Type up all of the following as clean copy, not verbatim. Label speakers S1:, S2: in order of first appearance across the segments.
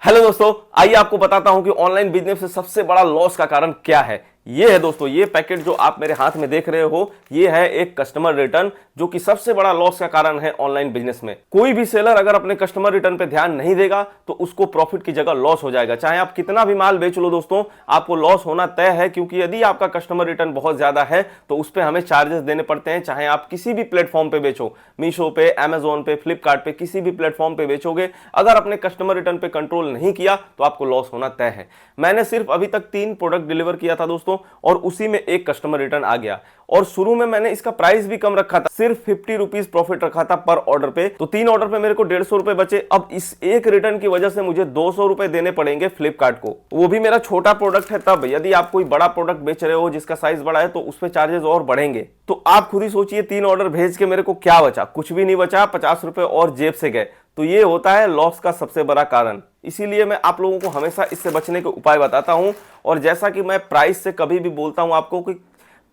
S1: Hello दोस्तों, आइए आपको बताता हूं कि ऑनलाइन बिजनेस में सबसे बड़ा लॉस का कारण क्या है। ये है दोस्तों, ये पैकेट जो आप मेरे हाथ में देख रहे हो, ये है एक कस्टमर रिटर्न, जो कि सबसे बड़ा लॉस का कारण है ऑनलाइन बिजनेस में। कोई भी सेलर अगर अपने कस्टमर रिटर्न पे ध्यान नहीं देगा तो उसको प्रॉफिट की जगह लॉस हो जाएगा। चाहे आप कितना भी माल बेच लो दोस्तों, आपको लॉस होना तय है, क्योंकि यदि आपका कस्टमर रिटर्न बहुत ज्यादा है तो उस पर हमें चार्जेस देने पड़ते हैं। चाहे आप किसी भी प्लेटफॉर्म पे बेचो, मीशो पे, अमेजोन पे, फ्लिपकार्ट पे, किसी भी प्लेटफॉर्म पे बेचोगे, अगर अपने कस्टमर रिटर्न पे कंट्रोल नहीं किया तो आपको लॉस होना तय है। मैंने सिर्फ अभी तक 3 प्रोडक्ट डिलीवर किया था दोस्तों, और उसी में एक कस्टमर रिटर्न आ गया। और शुरू में मैंने इसका प्राइस भी कम रखा था, सिर्फ 50 रुपीज प्रॉफिट रखा था पर ऑर्डर पे। तो 3 ऑर्डर पे मेरे को 150 रुपए बचे। अब इस एक रिटर्न की वजह से मुझे 200 रुपए देने पड़ेंगे फ्लिपकार्ट को, वो भी मेरा छोटा प्रोडक्ट है। तब यदि आप कोई बड़ा प्रोडक्ट बेच रहे हो जिसका साइज बड़ा है तो उस पर चार्जेस और बढ़ेंगे। तो आप खुद ही सोचिए, 3 ऑर्डर भेज के मेरे को क्या बचा? कुछ भी नहीं बचा, 50 रुपए और जेब से गए। तो ये होता है लॉस का सबसे बड़ा कारण। इसीलिए मैं आप लोगों को हमेशा इससे बचने के उपाय बताता हूं। और जैसा कि मैं प्राइस से कभी भी बोलता हूं आपको कि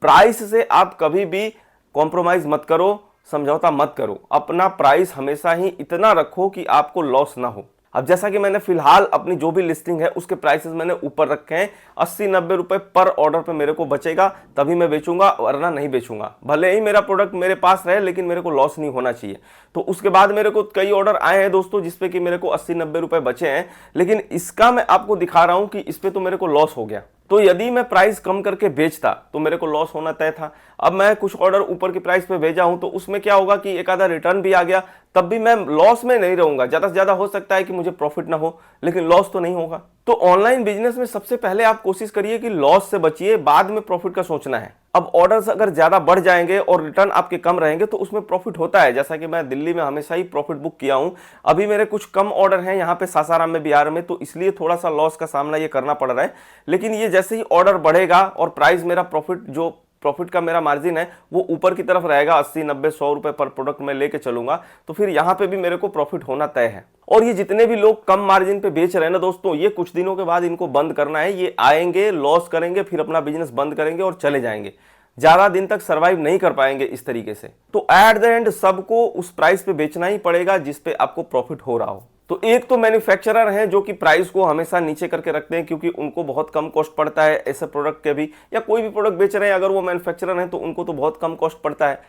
S1: प्राइस से आप कभी भी कॉम्प्रोमाइज मत करो, समझौता मत करो। अपना प्राइस हमेशा ही इतना रखो कि आपको लॉस ना हो। अब जैसा कि मैंने फिलहाल अपनी जो भी लिस्टिंग है उसके प्राइसेस मैंने ऊपर रखे हैं। 80-90 रुपए पर ऑर्डर पे मेरे को बचेगा, तभी मैं बेचूंगा, वरना नहीं बेचूंगा। भले ही मेरा प्रोडक्ट मेरे पास रहे, लेकिन मेरे को लॉस नहीं होना चाहिए। तो उसके बाद मेरे को कई ऑर्डर आए हैं दोस्तों जिसपे कि मेरे को 80-90 रुपए बचे हैं, लेकिन इसका मैं आपको दिखा रहा हूं कि इस पे तो मेरे को लॉस हो गया। तो यदि मैं प्राइस कम करके बेचता तो मेरे को लॉस होना तय था। अब मैं कुछ ऑर्डर ऊपर की प्राइस पे भेजा हूं तो उसमें क्या होगा कि एक आधा रिटर्न भी आ गया, तब भी मैं लॉस में नहीं रहूंगा। ज्यादा से ज्यादा हो सकता है कि मुझे प्रॉफिट ना हो, लेकिन लॉस तो नहीं होगा। तो ऑनलाइन बिजनेस में सबसे पहले आप कोशिश करिए कि लॉस से बचिए, बाद में प्रॉफिट का सोचना है। अब ऑर्डर्स अगर ज्यादा बढ़ जाएंगे और रिटर्न आपके कम रहेंगे तो उसमें प्रॉफिट होता है। जैसा कि मैं दिल्ली में हमेशा ही प्रॉफिट बुक किया हूं। अभी मेरे कुछ कम ऑर्डर हैं यहाँ पे सासाराम में, बिहार में, तो इसलिए थोड़ा सा लॉस का सामना ये करना पड़ रहा है। लेकिन ये जैसे ही ऑर्डर बढ़ेगा और प्राइस मेरा प्रॉफिट का मेरा मार्जिन है वो ऊपर की तरफ रहेगा, 80-90-100 रुपए पर प्रोडक्ट में लेके चलूंगा, तो फिर यहाँ पे भी मेरे को प्रॉफिट होना तय है। और ये जितने भी लोग कम मार्जिन पे बेच रहे हैं ना दोस्तों, ये कुछ दिनों के बाद इनको बंद करना है। ये आएंगे, लॉस करेंगे, फिर अपना बिजनेस बंद करेंगे और चले जाएंगे। ज्यादा दिन तक सर्वाइव नहीं कर पाएंगे इस तरीके से। तो एट द एंड सबको उस प्राइस पे बेचना ही पड़ेगा जिस पे आपको प्रॉफिट हो रहा हो। तो एक तो मैन्युफैक्चरर हैं जो कि प्राइस को हमेशा नीचे करके रखते हैं, क्योंकि उनको बहुत कम कॉस्ट पड़ता है ऐसे प्रोडक्ट के भी, या कोई भी प्रोडक्ट बेच रहे हैं अगर वो मैन्युफैक्चरर हैं तो उनको तो बहुत कम कॉस्ट पड़ता है,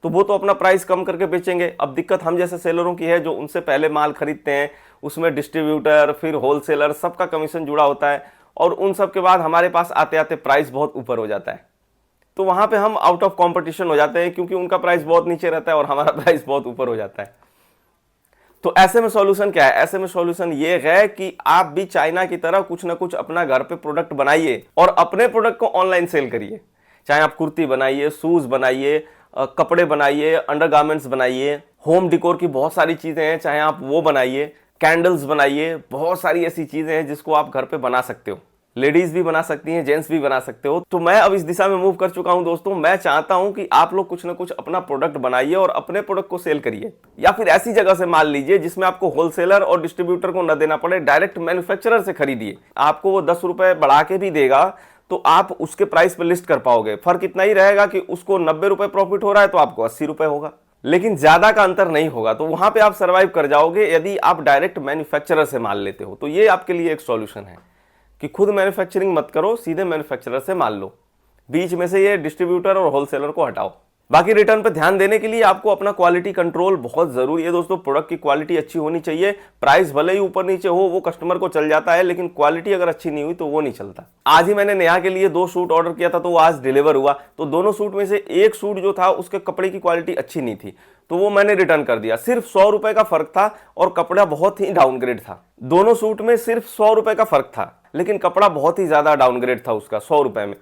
S1: तो वो तो अपना प्राइस कम करके बेचेंगे। अब दिक्कत हम जैसे सेलरों की है जो उनसे पहले माल खरीदते हैं, उसमें डिस्ट्रीब्यूटर, फिर होलसेलर, सबका कमीशन जुड़ा होता है, और उन सब के बाद हमारे पास आते आते प्राइस बहुत ऊपर हो जाता है। तो वहां पे हम आउट ऑफ कंपटीशन हो जाते हैं, क्योंकि उनका प्राइस बहुत नीचे रहता है और हमारा प्राइस बहुत ऊपर हो जाता है। तो ऐसे में सॉल्यूशन क्या है? ऐसे में सॉल्यूशन ये है कि आप भी चाइना की तरह कुछ ना कुछ अपना घर पे प्रोडक्ट बनाइए और अपने प्रोडक्ट को ऑनलाइन सेल करिए। चाहे आप कुर्ती बनाइए, शूज बनाइए, कपड़े बनाइए, अंडरगारमेंट्स बनाइए, होम डिकोर की बहुत सारी चीजें हैं, चाहे आप वो बनाइए, कैंडल्स बनाइए, बहुत सारी ऐसी चीजें हैं जिसको आप घर पे बना सकते हो। लेडीज भी बना सकती हैं, जेंट्स भी बना सकते हो। तो मैं अब इस दिशा में मूव कर चुका हूं दोस्तों। मैं चाहता हूं कि आप लोग कुछ ना कुछ अपना प्रोडक्ट बनाइए और अपने प्रोडक्ट को सेल करिए, या फिर ऐसी जगह से माल लीजिए जिसमें आपको होलसेलर और डिस्ट्रीब्यूटर को न देना पड़े, डायरेक्ट मैन्युफैक्चरर से खरीदिए। आपको वो 10 रुपए बढ़ा के भी देगा तो आप उसके प्राइस पे लिस्ट कर पाओगे। फर्क इतना ही रहेगा कि उसको 90 रुपए प्रॉफिट हो रहा है तो आपको 80 रुपए होगा, लेकिन ज्यादा का अंतर नहीं होगा। तो वहां पे आप सर्वाइव कर जाओगे यदि आप डायरेक्ट मैन्युफैक्चरर से माल लेते हो। तो ये आपके लिए एक सॉल्यूशन है कि खुद मैन्युफैक्चरिंग मत करो, सीधे मैन्युफैक्चरर से माल लो। बीच में से ये डिस्ट्रीब्यूटर और होलसेलर को हटाओ। बाकी रिटर्न पे ध्यान देने के लिए आपको अपना क्वालिटी कंट्रोल बहुत जरूरी है दोस्तों। प्रोडक्ट की क्वालिटी अच्छी होनी चाहिए। प्राइस भले ही ऊपर नीचे हो वो कस्टमर को चल जाता है, लेकिन क्वालिटी अगर अच्छी नहीं हुई तो वो नहीं चलता। आज ही मैंने नेहा के लिए 2 सूट ऑर्डर किया था, तो वो आज डिलीवर हुआ। तो दोनों सूट में से एक सूट जो था उसके कपड़े की क्वालिटी अच्छी नहीं थी, तो वो मैंने रिटर्न कर दिया। सिर्फ 100 रुपए का फर्क था और कपड़ा बहुत ही डाउनग्रेड था। दोनों सूट में सिर्फ 100 रुपए का फर्क था, लेकिन कपड़ा बहुत ही ज्यादा डाउनग्रेड था उसका 100 रुपए में।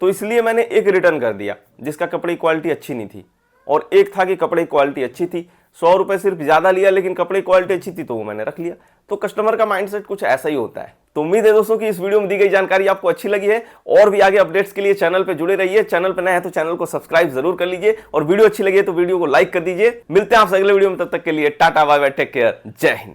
S1: तो इसलिए मैंने एक रिटर्न कर दिया जिसका कपड़े की क्वालिटी अच्छी नहीं थी, और एक था कि कपड़े की क्वालिटी अच्छी थी। 100 रुपए सिर्फ ज्यादा लिया लेकिन कपड़े की क्वालिटी अच्छी थी, तो वो मैंने रख लिया। तो कस्टमर का माइंडसेट कुछ ऐसा ही होता है। तो उम्मीद है दोस्तों कि इस वीडियो में दी गई जानकारी आपको अच्छी लगी है, और भी आगे अपडेट्स के लिए चैनल पे जुड़े रहिए। चैनल पे नए हैं तो चैनल को सब्सक्राइब जरूर कर लीजिए, और वीडियो अच्छी लगी है तो वीडियो को लाइक कर दीजिए। मिलते हैं आपसे अगले वीडियो में, तब तक के लिए tata bye bye, take care, जय हिंद।